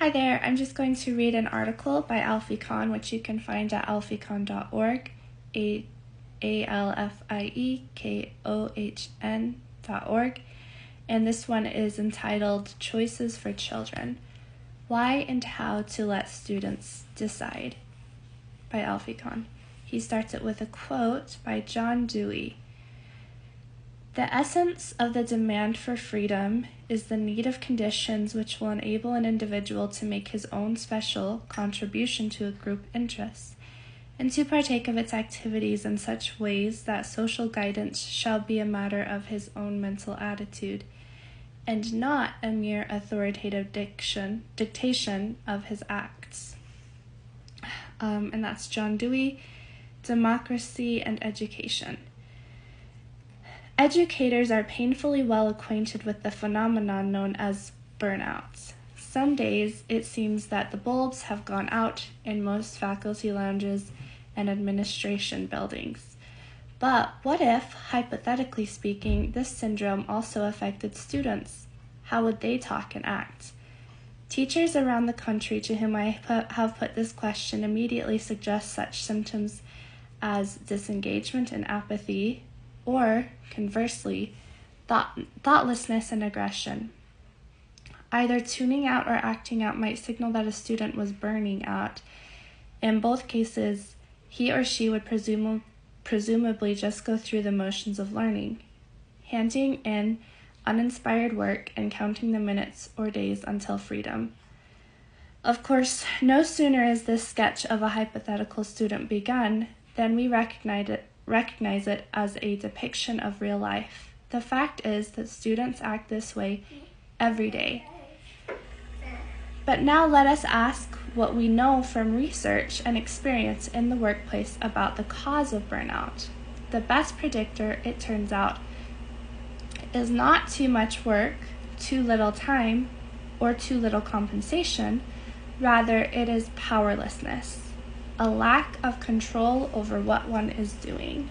Hi there, I'm just going to read an article by Alfie Kohn, which you can find at alfiekohn.org, ALFIEKOHN.org, and this one is entitled Choices for Children, Why and How to Let Students Decide, by Alfie Kohn. He starts it with a quote by John Dewey. The essence of the demand for freedom is the need of conditions which will enable an individual to make his own special contribution to a group interest, and to partake of its activities in such ways that social guidance shall be a matter of his own mental attitude, and not a mere authoritative dictation of his acts. And that's John Dewey, Democracy and Education. Educators are painfully well acquainted with the phenomenon known as burnout. Some days it seems that the bulbs have gone out in most faculty lounges and administration buildings. But what if, hypothetically speaking, this syndrome also affected students? How would they talk and act? Teachers around the country to whom I have put this question immediately suggest such symptoms as disengagement and apathy, or, conversely, thoughtlessness and aggression. Either tuning out or acting out might signal that a student was burning out. In both cases, he or she would presumably just go through the motions of learning, handing in uninspired work and counting the minutes or days until freedom. Of course, no sooner is this sketch of a hypothetical student begun than we recognize it as a depiction of real life. The fact is that students act this way every day. But now let us ask what we know from research and experience in the workplace about the cause of burnout. The best predictor, it turns out, is not too much work, too little time, or too little compensation. Rather, it is powerlessness. A lack of control over what one is doing.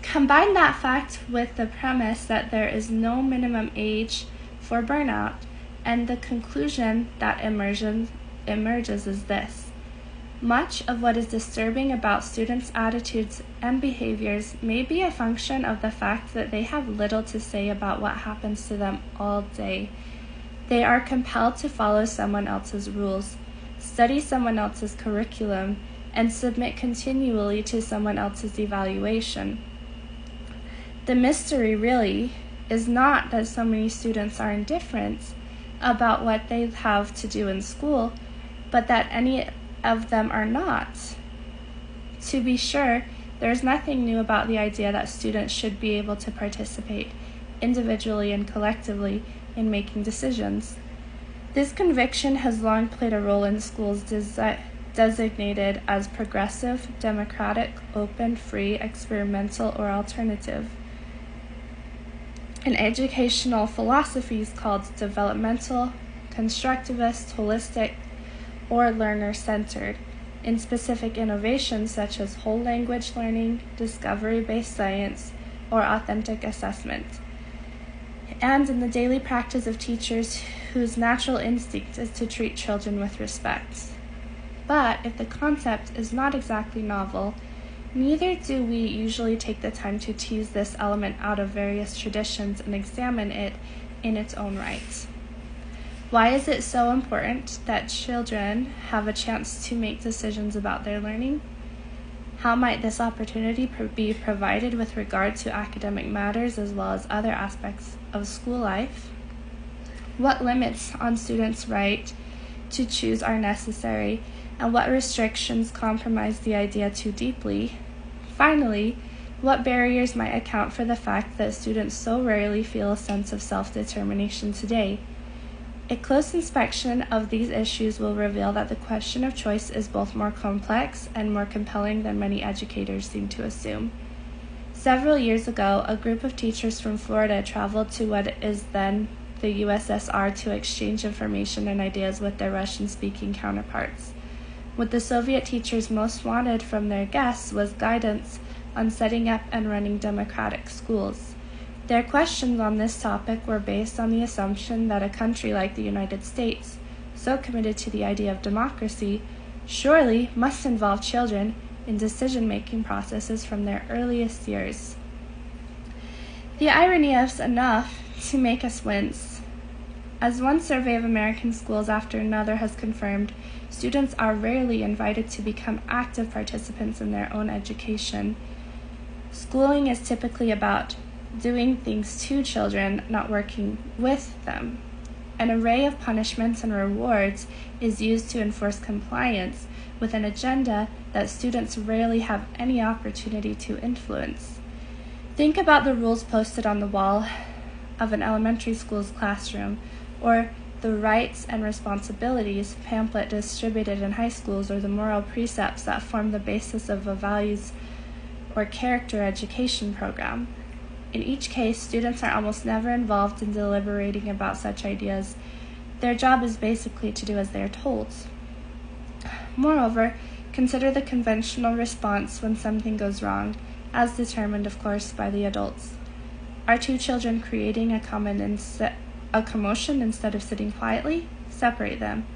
Combine that fact with the premise that there is no minimum age for burnout, and the conclusion that emerges is this. Much of what is disturbing about students' attitudes and behaviors may be a function of the fact that they have little to say about what happens to them all day. They are compelled to follow someone else's rules, study someone else's curriculum, and submit continually to someone else's evaluation. The mystery really is not that so many students are indifferent about what they have to do in school, but that any of them are not. To be sure, there is nothing new about the idea that students should be able to participate individually and collectively in making decisions. This conviction has long played a role in schools designated as progressive, democratic, open, free, experimental, or alternative. In educational philosophies called developmental, constructivist, holistic, or learner-centered, in specific innovations such as whole language learning, discovery-based science, or authentic assessment, and in the daily practice of teachers whose natural instinct is to treat children with respect. But if the concept is not exactly novel, neither do we usually take the time to tease this element out of various traditions and examine it in its own right. Why is it so important that children have a chance to make decisions about their learning? How might this opportunity be provided with regard to academic matters as well as other aspects of school life? What limits on students' right to choose are necessary, and what restrictions compromise the idea too deeply? Finally, what barriers might account for the fact that students so rarely feel a sense of self-determination today? A close inspection of these issues will reveal that the question of choice is both more complex and more compelling than many educators seem to assume. Several years ago, a group of teachers from Florida traveled to what is then the USSR to exchange information and ideas with their Russian-speaking counterparts. What the Soviet teachers most wanted from their guests was guidance on setting up and running democratic schools. Their questions on this topic were based on the assumption that a country like the United States, so committed to the idea of democracy, surely must involve children in decision-making processes from their earliest years. The irony is enough to make us wince. As one survey of American schools after another has confirmed, students are rarely invited to become active participants in their own education. Schooling is typically about doing things to children, not working with them. An array of punishments and rewards is used to enforce compliance with an agenda that students rarely have any opportunity to influence. Think about the rules posted on the wall of an elementary school's classroom, or the rights and responsibilities pamphlet distributed in high schools, or the moral precepts that form the basis of a values or character education program. In each case, students are almost never involved in deliberating about such ideas. Their job is basically to do as they are told. Moreover, consider the conventional response when something goes wrong, as determined, of course, by the adults. Are two children creating a commotion instead of sitting quietly? Separate them.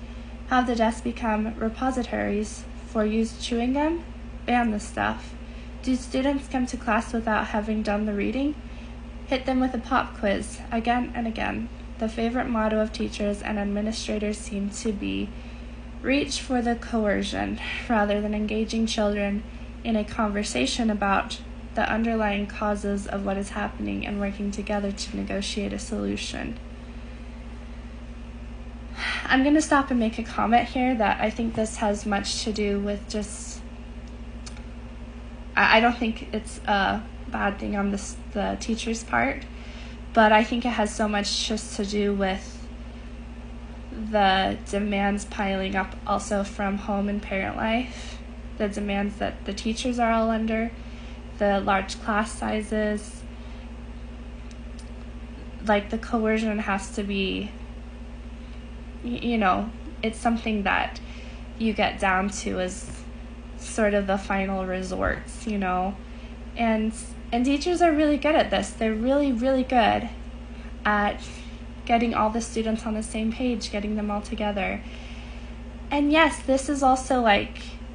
Have the desks become repositories for used chewing gum? Ban the stuff. Do students come to class without having done the reading? Hit them with a pop quiz, again and again. The favorite motto of teachers and administrators seems to be, reach for the coercion, rather than engaging children in a conversation about the underlying causes of what is happening and working together to negotiate a solution. I'm going to stop and make a comment here that I think this has much to do with just, I don't think it's a bad thing on the teacher's part, but I think it has so much just to do with the demands piling up also from home and parent life, the demands that the teachers are all under, the large class sizes. Like, the coercion has to be, it's something that you get down to as sort of the final resorts, and teachers are really good at this. They're really, really good at getting all the students on the same page, getting them all together. And yes, this is also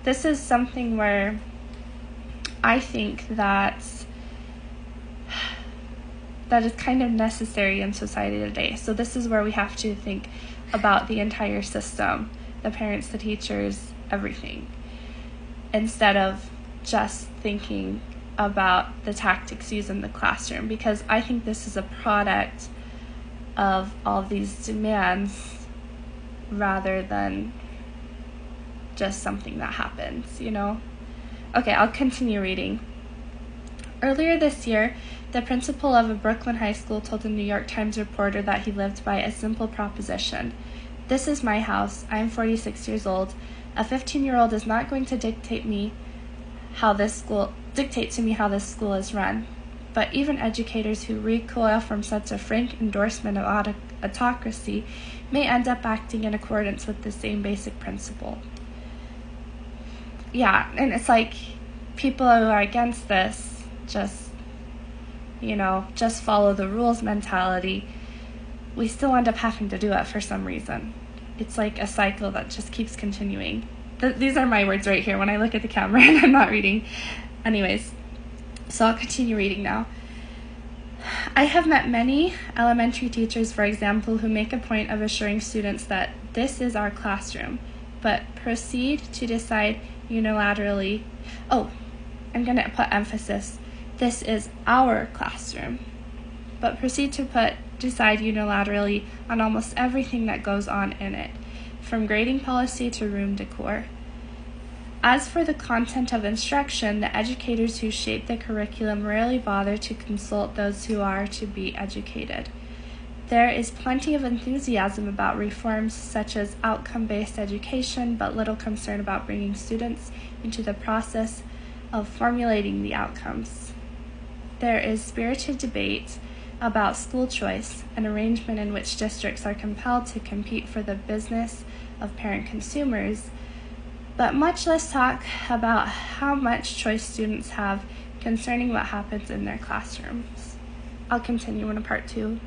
this is something where I think that is kind of necessary in society today. So this is where we have to think about the entire system, the parents, the teachers, everything, instead of just thinking about the tactics used in the classroom, because I think this is a product of all these demands rather than just something that happens, Okay, I'll continue reading. Earlier this year, the principal of a Brooklyn high school told a New York Times reporter that he lived by a simple proposition. This is my house. I am 46 years old. A 15-year-old is not going to dictate to me how this school is run. But even educators who recoil from such a frank endorsement of autocracy may end up acting in accordance with the same basic principle. Yeah, and it's like people who are against this just follow the rules mentality. We still end up having to do it for some reason. It's like a cycle that just keeps continuing. These are my words right here when I look at the camera and I'm not reading. Anyways, so I'll continue reading now. I have met many elementary teachers, for example, who make a point of assuring students that this is our classroom, but proceed to decide unilaterally, I'm going to put emphasis, this is our classroom, but proceed to decide unilaterally on almost everything that goes on in it, from grading policy to room decor. As for the content of instruction, the educators who shape the curriculum rarely bother to consult those who are to be educated. There is plenty of enthusiasm about reforms such as outcome-based education, but little concern about bringing students into the process of formulating the outcomes. There is spirited debate about school choice, an arrangement in which districts are compelled to compete for the business of parent consumers, but much less talk about how much choice students have concerning what happens in their classrooms. I'll continue in a part 2.